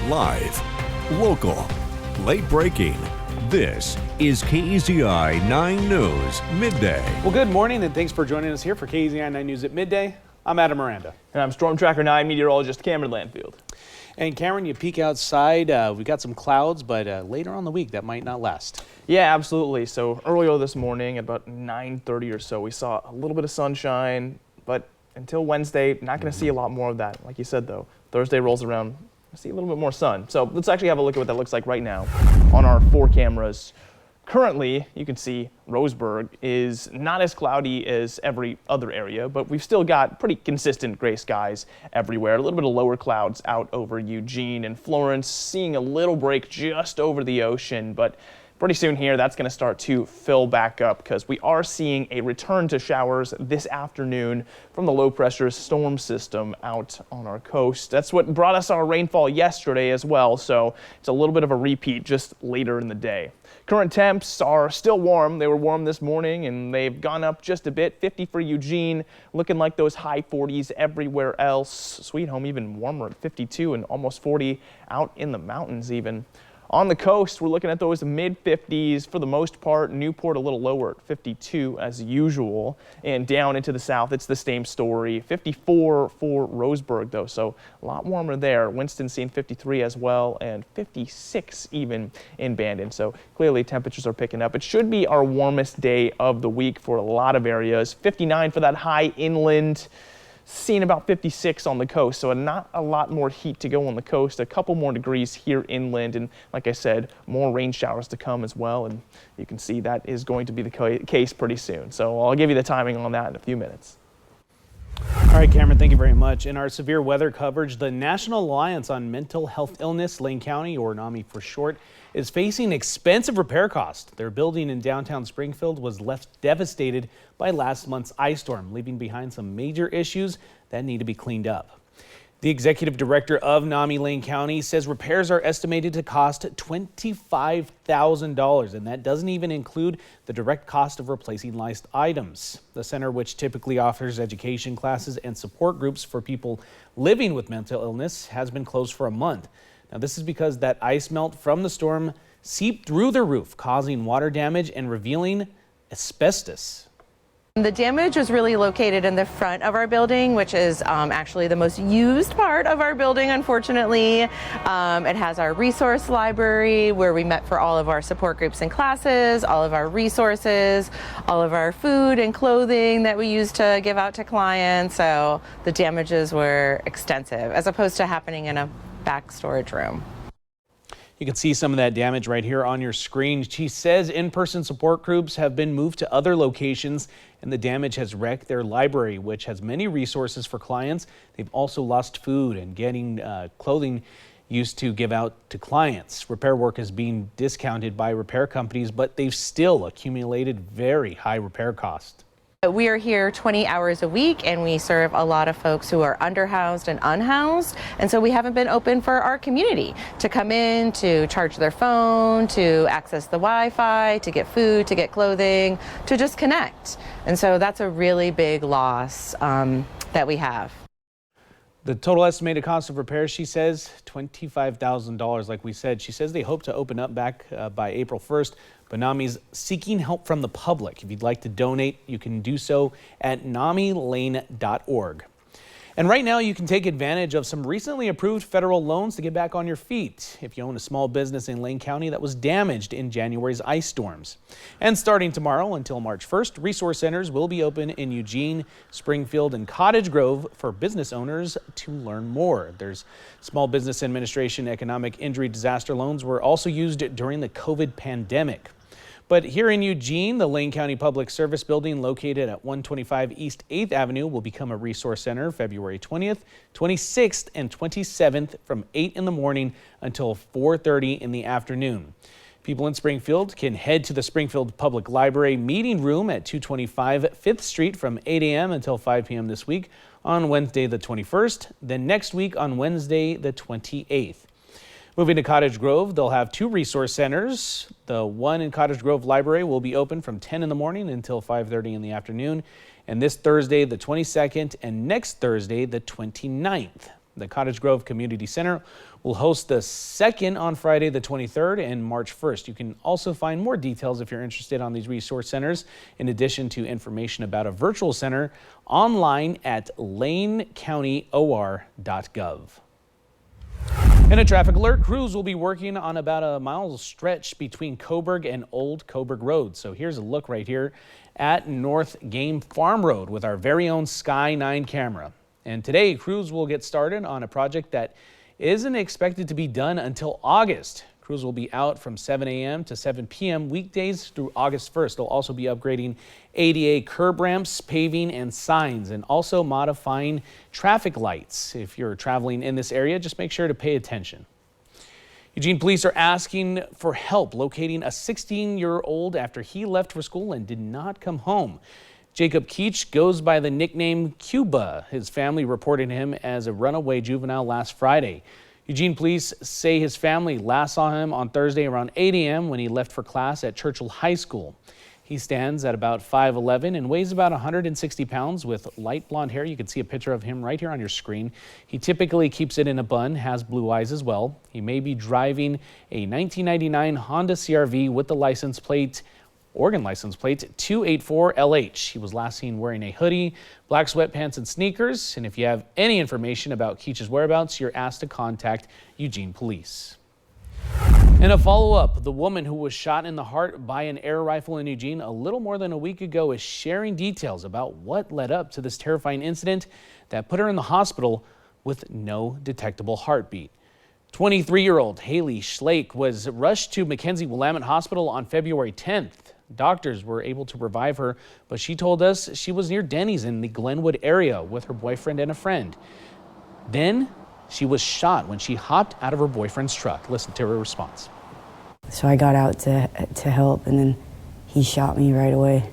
Live, local, late breaking. This is KEZI 9 News Midday. Well, good morning and thanks for joining us here for KEZI 9 News at Midday. I'm Adam Miranda. And I'm Storm Tracker 9 meteorologist Cameron Landfield. And Cameron, you peek outside, we got some clouds, but later on in the week that might not last. Yeah, absolutely. So earlier this morning at about 9:30 or so, we saw a little bit of sunshine, but until Wednesday, not going to see a lot more of that. Like you said, though, Thursday rolls around, I see a little bit more sun. So let's actually have a look at what that looks like right now on our 4 cameras. Currently, you can see Roseburg is not as cloudy as every other area, but we've still got pretty consistent gray skies everywhere. A little bit of lower clouds out over Eugene and Florence, seeing a little break just over the ocean, but pretty soon here, that's going to start to fill back up because we are seeing a return to showers this afternoon from the low-pressure storm system out on our coast. That's what brought us our rainfall yesterday as well, so it's a little bit of a repeat just later in the day. Current temps are still warm. They were warm this morning, and they've gone up just a bit. 50 for Eugene, looking like those high 40s everywhere else. Sweet Home even warmer at 52 and almost 40 out in the mountains even. On the coast, we're looking at those mid-50s for the most part. Newport a little lower at 52 as usual. And down into the south, it's the same story. 54 for Roseburg, though, so a lot warmer there. Winston seeing 53 as well, and 56 even in Bandon. So clearly temperatures are picking up. It should be our warmest day of the week for a lot of areas. 59 for that high inland. Seeing about 56 on the coast, so not a lot more heat to go on the coast. A couple more degrees here inland, and like I said, more rain showers to come as well. And you can see that is going to be the case pretty soon. So I'll give you the timing on that in a few minutes. All right, Cameron, thank you very much. In our severe weather coverage, the National Alliance on Mental Health Illness, Lane County, or NAMI for short, is facing expensive repair costs. Their building in downtown Springfield was left devastated by last month's ice storm, leaving behind some major issues that need to be cleaned up. The executive director of NAMI Lane County says repairs are estimated to cost $25,000, and that doesn't even include the direct cost of replacing licensed items. The center, which typically offers education classes and support groups for people living with mental illness, has been closed for a month. Now, this is because that ice melt from the storm seeped through the roof, causing water damage and revealing asbestos. The damage was really located in the front of our building, which is actually the most used part of our building, unfortunately. It has our resource library where we met for all of our support groups and classes, all of our resources, all of our food and clothing that we use to give out to clients. So the damages were extensive as opposed to happening in a back storage room. You can see some of that damage right here on your screen. She says in-person support groups have been moved to other locations, and the damage has wrecked their library, which has many resources for clients. They've also lost food and getting clothing used to give out to clients. Repair work is being discounted by repair companies, but they've still accumulated very high repair costs. We are here 20 hours a week, and we serve a lot of folks who are underhoused and unhoused, and so we haven't been open for our community to come in, to charge their phone, to access the Wi-Fi, to get food, to get clothing, to just connect. And so that's a really big loss that we have. The total estimated cost of repairs, she says, $25,000. Like we said, she says they hope to open up back by April 1st. But NAMI's seeking help from the public. If you'd like to donate, you can do so at namilane.org. And right now, you can take advantage of some recently approved federal loans to get back on your feet if you own a small business in Lane County that was damaged in January's ice storms. And starting tomorrow until March 1st, resource centers will be open in Eugene, Springfield, and Cottage Grove for business owners to learn more. There's Small Business Administration economic injury disaster loans were also used during the COVID pandemic. But here in Eugene, the Lane County Public Service Building located at 125 East 8th Avenue will become a resource center February 20th, 26th, and 27th from 8 in the morning until 4:30 in the afternoon. People in Springfield can head to the Springfield Public Library meeting room at 225 5th Street from 8 a.m. until 5 p.m. this week on Wednesday the 21st, then next week on Wednesday the 28th. Moving to Cottage Grove, they'll have 2 resource centers. The one in Cottage Grove Library will be open from 10 in the morning until 5:30 in the afternoon. And this Thursday, the 22nd, and next Thursday, the 29th. The Cottage Grove Community Center will host the second on Friday the 23rd and March 1st. You can also find more details if you're interested on these resource centers, in addition to information about a virtual center online at lanecountyor.gov. In a traffic alert, crews will be working on about a mile stretch between Coburg and Old Coburg Road. So here's a look right here at North Game Farm Road with our very own Sky 9 camera. And today, crews will get started on a project that isn't expected to be done until August. Crews will be out from 7 a.m. to 7 p.m. weekdays through August 1st. They'll also be upgrading ADA curb ramps, paving, and signs, and also modifying traffic lights. If you're traveling in this area, just make sure to pay attention. Eugene police are asking for help locating a 16-year-old after he left for school and did not come home. Jacob Keach goes by the nickname Cuba. His family reported him as a runaway juvenile last Friday. Eugene police say his family last saw him on Thursday around 8 a.m. when he left for class at Churchill High School. He stands at about 5'11" and weighs about 160 pounds with light blonde hair. You can see a picture of him right here on your screen. He typically keeps it in a bun, has blue eyes as well. He may be driving a 1999 Honda CR-V with the Oregon license plate 284LH. He was last seen wearing a hoodie, black sweatpants, and sneakers. And if you have any information about Keach's whereabouts, you're asked to contact Eugene police. In a follow-up, the woman who was shot in the heart by an air rifle in Eugene a little more than a week ago is sharing details about what led up to this terrifying incident that put her in the hospital with no detectable heartbeat. 23-year-old Haley Schlake was rushed to Mackenzie Willamette Hospital on February 10th. Doctors were able to revive her, but she told us she was near Denny's in the Glenwood area with her boyfriend and a friend. Then she was shot when she hopped out of her boyfriend's truck. Listen to her response. So I got out to help, and then he shot me right away.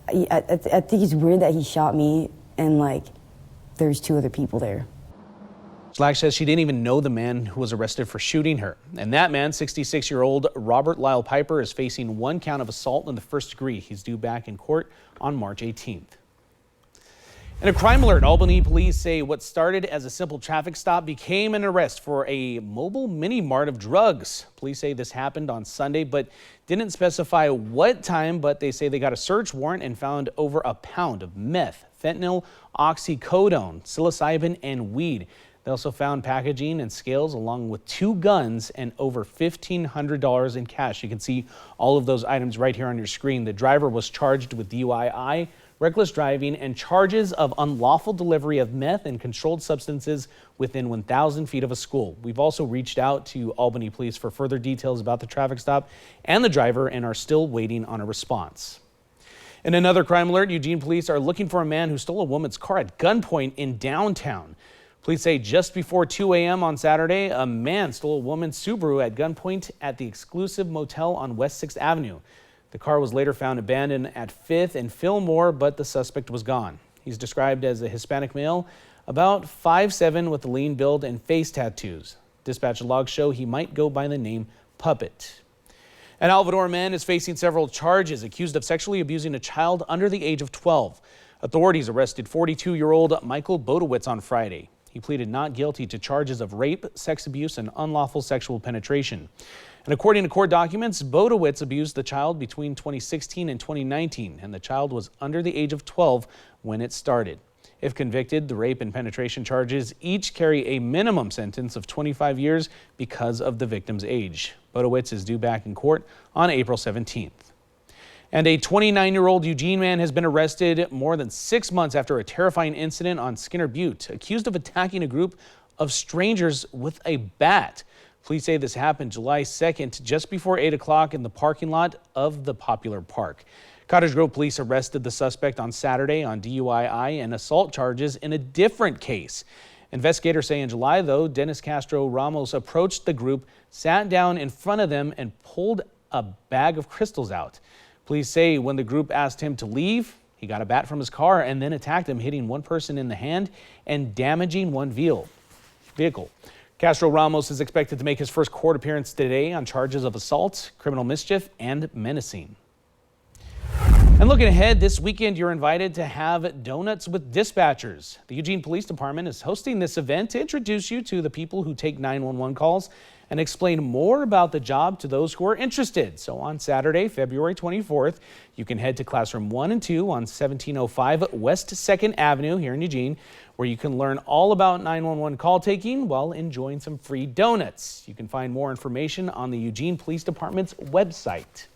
I think it's weird that he shot me and there's two other people there. Schlake says she didn't even know the man who was arrested for shooting her. And that man, 66-year-old Robert Lyle Piper, is facing 1 count of assault in the first degree. He's due back in court on March 18th. In a crime alert, Albany police say what started as a simple traffic stop became an arrest for a mobile mini mart of drugs. Police say this happened on Sunday, but didn't specify what time, but they say they got a search warrant and found over a pound of meth, fentanyl, oxycodone, psilocybin, and weed. They also found packaging and scales along with 2 guns and over $1,500 in cash. You can see all of those items right here on your screen. The driver was charged with DUI, reckless driving, and charges of unlawful delivery of meth and controlled substances within 1,000 feet of a school. We've also reached out to Albany police for further details about the traffic stop and the driver and are still waiting on a response. In another crime alert, Eugene police are looking for a man who stole a woman's car at gunpoint in downtown. Police say just before 2 a.m. on Saturday, a man stole a woman's Subaru at gunpoint at the exclusive motel on West 6th Avenue. The car was later found abandoned at 5th and Fillmore, but the suspect was gone. He's described as a Hispanic male, about 5'7" with a lean build and face tattoos. Dispatch logs show he might go by the name Puppet. An Alvador man is facing several charges accused of sexually abusing a child under the age of 12. Authorities arrested 42-year-old Michael Bodowitz on Friday. He pleaded not guilty to charges of rape, sex abuse, and unlawful sexual penetration. And according to court documents, Bodowitz abused the child between 2016 and 2019, and the child was under the age of 12 when it started. If convicted, the rape and penetration charges each carry a minimum sentence of 25 years because of the victim's age. Bodowitz is due back in court on April 17th. And a 29-year-old Eugene man has been arrested more than 6 months after a terrifying incident on Skinner Butte, accused of attacking a group of strangers with a bat. Police say this happened July 2nd, just before 8 o'clock in the parking lot of the popular park. Cottage Grove police arrested the suspect on Saturday on DUI and assault charges in a different case. Investigators say in July, though, Dennis Castro Ramos approached the group, sat down in front of them, and pulled a bag of crystals out. Police say when the group asked him to leave, he got a bat from his car and then attacked him, hitting one person in the hand and damaging one vehicle. Castro Ramos is expected to make his first court appearance today on charges of assault, criminal mischief, and menacing. And looking ahead, this weekend you're invited to have Donuts with Dispatchers. The Eugene Police Department is hosting this event to introduce you to the people who take 911 calls and explain more about the job to those who are interested. So on Saturday, February 24th, you can head to Classroom 1 and 2 on 1705 West 2nd Avenue here in Eugene, where you can learn all about 911 call taking while enjoying some free donuts. You can find more information on the Eugene Police Department's website.